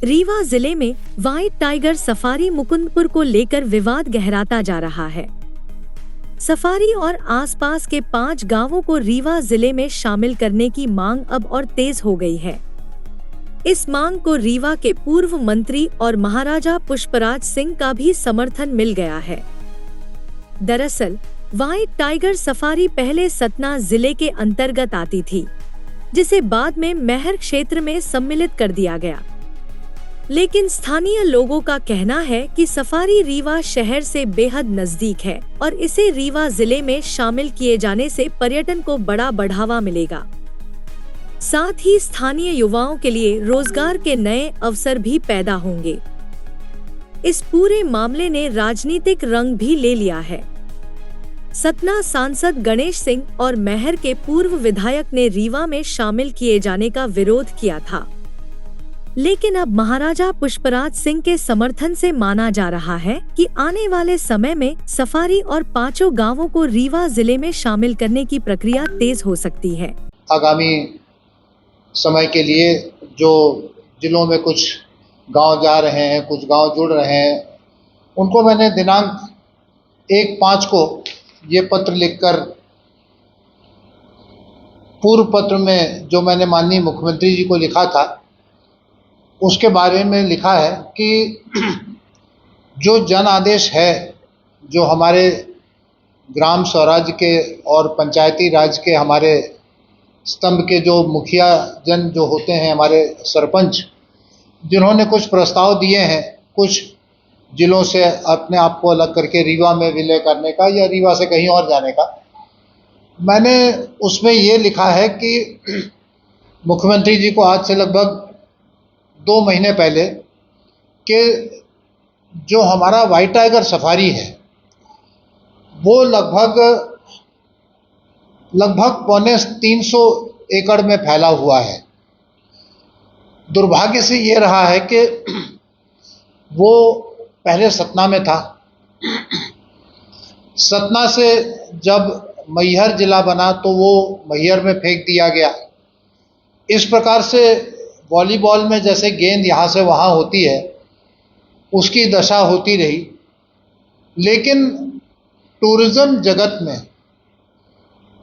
रीवा जिले में white tiger safari Mukundpur को लेकर विवाद गहराता जा रहा है। सफारी और आसपास के 5 गांवों को रीवा जिले में शामिल करने की मांग अब और तेज हो गई है। इस मांग को रीवा के पूर्व मंत्री और महाराजा पुष्पराज सिंह का भी समर्थन मिल गया है। दरअसल व्हाइट टाइगर सफारी पहले सतना जिले के अंतर्गत आती थी, जिसे बाद में मैहर क्षेत्र में सम्मिलित कर दिया गया। लेकिन स्थानीय लोगों का कहना है कि सफारी रीवा शहर से बेहद नजदीक है और इसे रीवा जिले में शामिल किए जाने से पर्यटन को बड़ा बढ़ावा मिलेगा। साथ ही स्थानीय युवाओं के लिए रोजगार के नए अवसर भी पैदा होंगे। इस पूरे मामले ने राजनीतिक रंग भी ले लिया है। सतना सांसद गणेश सिंह और मैहर के पूर्व विधायक ने रीवा में शामिल किए जाने का विरोध किया था, लेकिन अब महाराजा पुष्पराज सिंह के समर्थन से माना जा रहा है कि आने वाले समय में सफारी और 5 गांवों को रीवा जिले में शामिल करने की प्रक्रिया तेज हो सकती है। आगामी समय के लिए जो जिलों में कुछ गांव जा रहे हैं, कुछ गांव जुड़ रहे हैं, उनको मैंने दिनांक 1/5 को ये पत्र लिखकर, पूर्व पत्र में जो मैंने माननीय मुख्यमंत्री जी को लिखा था उसके बारे में लिखा है कि जो जन आदेश है, जो हमारे ग्राम स्वराज के और पंचायती राज के हमारे स्तंभ के जो मुखिया जन जो होते हैं, हमारे सरपंच, जिन्होंने कुछ प्रस्ताव दिए हैं कुछ जिलों से अपने आप को अलग करके रीवा में विलय करने का या रीवा से कहीं और जाने का, मैंने उसमें ये लिखा है कि मुख्यमंत्री जी को आज से लगभग 2 महीने पहले कि जो हमारा व्हाइट टाइगर सफारी है वो लगभग 350 एकड़ में फैला हुआ है। दुर्भाग्य से ये रहा है कि वो पहले सतना में था। सतना से जब मैहर जिला बना तो वो मैहर में फेंक दिया गया। इस प्रकार से वॉलीबॉल में जैसे गेंद यहाँ से वहाँ होती है, उसकी दशा होती रही। लेकिन टूरिज्म जगत में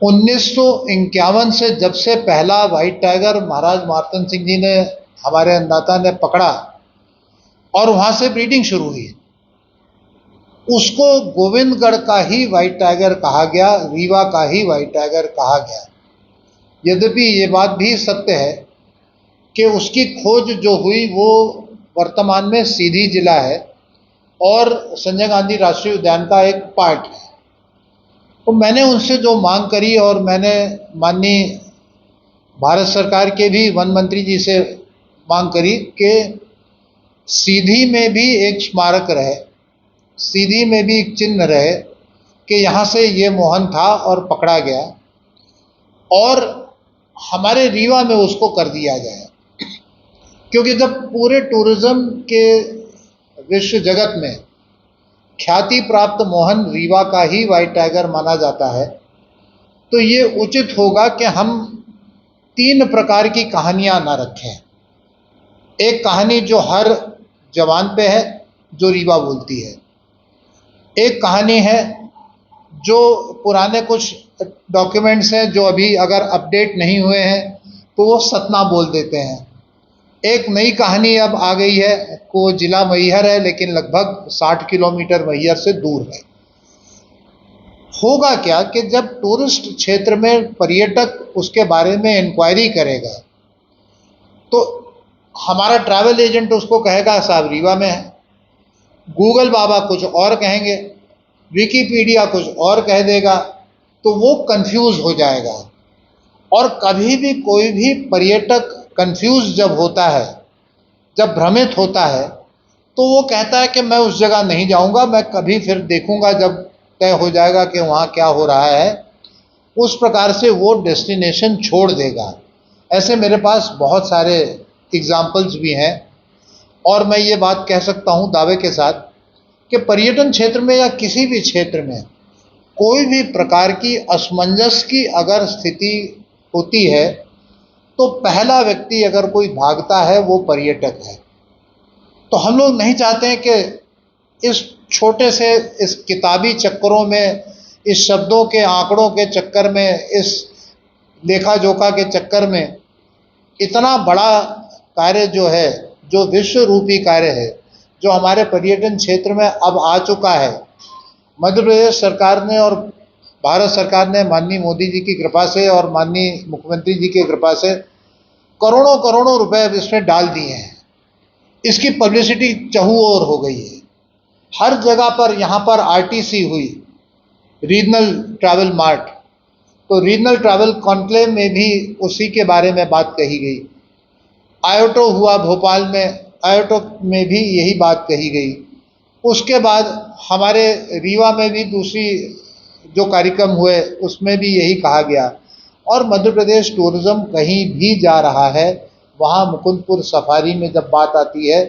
1951 से जब से पहला व्हाइट टाइगर महाराज मार्तन सिंह जी ने, हमारे अन्नदाता ने पकड़ा और वहाँ से ब्रीडिंग शुरू हुई, उसको गोविंदगढ़ का ही व्हाइट टाइगर कहा गया, रीवा का ही व्हाइट टाइगर कहा गया। यद्यपि ये बात भी सत्य है कि उसकी खोज जो हुई वो वर्तमान में सीधी जिला है और संजय गांधी राष्ट्रीय उद्यान का एक पार्ट है। तो मैंने उनसे जो मांग करी और मैंने माननीय भारत सरकार के भी वन मंत्री जी से मांग करी कि सीधी में भी एक स्मारक रहे, सीधी में भी एक चिन्ह रहे कि यहाँ से ये मोहन था और पकड़ा गया, और हमारे रीवा में उसको कर दिया जाए। क्योंकि जब पूरे टूरिज्म के विश्व जगत में ख्याति प्राप्त मोहन रीवा का ही व्हाइट टाइगर माना जाता है, तो ये उचित होगा कि हम 3 प्रकार की कहानियां ना रखें। एक कहानी जो हर जवान पे है, जो रीवा बोलती है। एक कहानी है जो पुराने कुछ डॉक्यूमेंट्स हैं जो अभी अगर अपडेट नहीं हुए हैं तो वो सतना बोल देते हैं। एक नई कहानी अब आ गई है, को जिला मैहर है लेकिन लगभग 60 किलोमीटर मैहर से दूर है। होगा क्या कि जब टूरिस्ट क्षेत्र में पर्यटक उसके बारे में इंक्वायरी करेगा तो हमारा ट्रैवल एजेंट उसको कहेगा साहब रीवा में है, गूगल बाबा कुछ और कहेंगे, विकिपीडिया कुछ और कह देगा, तो वो कंफ्यूज हो जाएगा। और कभी भी कोई भी पर्यटक कंफ्यूज जब होता है, जब भ्रमित होता है, तो वो कहता है कि मैं उस जगह नहीं जाऊंगा, मैं कभी फिर देखूंगा जब तय हो जाएगा कि वहाँ क्या हो रहा है। उस प्रकार से वो डेस्टिनेशन छोड़ देगा। ऐसे मेरे पास बहुत सारे एग्जाम्पल्स भी हैं और मैं ये बात कह सकता हूँ दावे के साथ कि पर्यटन क्षेत्र में या किसी भी क्षेत्र में कोई भी प्रकार की असमंजस की अगर स्थिति होती है तो पहला व्यक्ति अगर कोई भागता है वो पर्यटक है। तो हम लोग नहीं चाहते हैं कि इस छोटे से इस किताबी चक्करों में, इस शब्दों के आंकड़ों के चक्कर में, इस लेखा जोखा के चक्कर में इतना बड़ा कार्य जो है, जो विश्व रूपी कार्य है, जो हमारे पर्यटन क्षेत्र में अब आ चुका है, मध्य प्रदेश सरकार ने और भारत सरकार ने माननीय मोदी जी की कृपा से और माननीय मुख्यमंत्री जी की कृपा से करोड़ों करोड़ों रुपए अब इसमें डाल दिए हैं। इसकी पब्लिसिटी चहु ओर हो गई है। हर जगह पर यहाँ पर आरटीसी हुई, रीजनल ट्रैवल मार्ट, तो रीजनल ट्रैवल कॉन्क्लेव में भी उसी के बारे में बात कही गई। आयोटो हुआ भोपाल में, आयोटो में भी यही बात कही गई। उसके बाद हमारे रीवा में भी दूसरी जो कार्यक्रम हुए उसमें भी यही कहा गया। और मध्य प्रदेश टूरिज्म कहीं भी जा रहा है, वहाँ मुकुंदपुर सफारी में जब बात आती है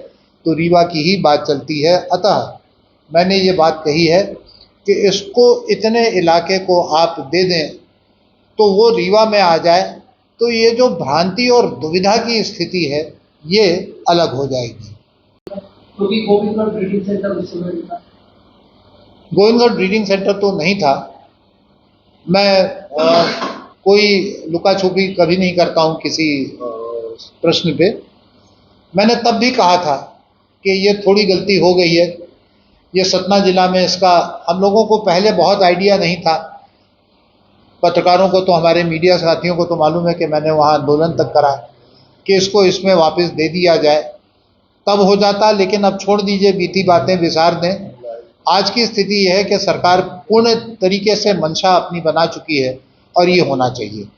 तो रीवा की ही बात चलती है। अतः मैंने ये बात कही है कि इसको इतने इलाके को आप दे दें तो वो रीवा में आ जाए, तो ये जो भ्रांति और दुविधा की स्थिति है ये अलग हो जाएगी। क्योंकि गोविंदगढ़ ब्रीडिंग सेंटर उस समय था। गोविंदगढ़ ब्रीडिंग सेंटर तो नहीं था। मैं कोई लुका छुपी कभी नहीं करता हूँ किसी प्रश्न पे। मैंने तब भी कहा था कि ये थोड़ी गलती हो गई है। ये सतना जिला में इसका हम लोगों को पहले बहुत आइडिया नहीं था। पत्रकारों को तो, हमारे मीडिया साथियों को तो मालूम है कि मैंने वहाँ आंदोलन तक करा कि इसको इसमें वापस दे दिया जाए, तब हो जाता। लेकिन अब छोड़ दीजिए, बीती बातें विसार दें। आज की स्थिति यह है कि सरकार पूर्ण तरीके से मंशा अपनी बना चुकी है और ये होना चाहिए।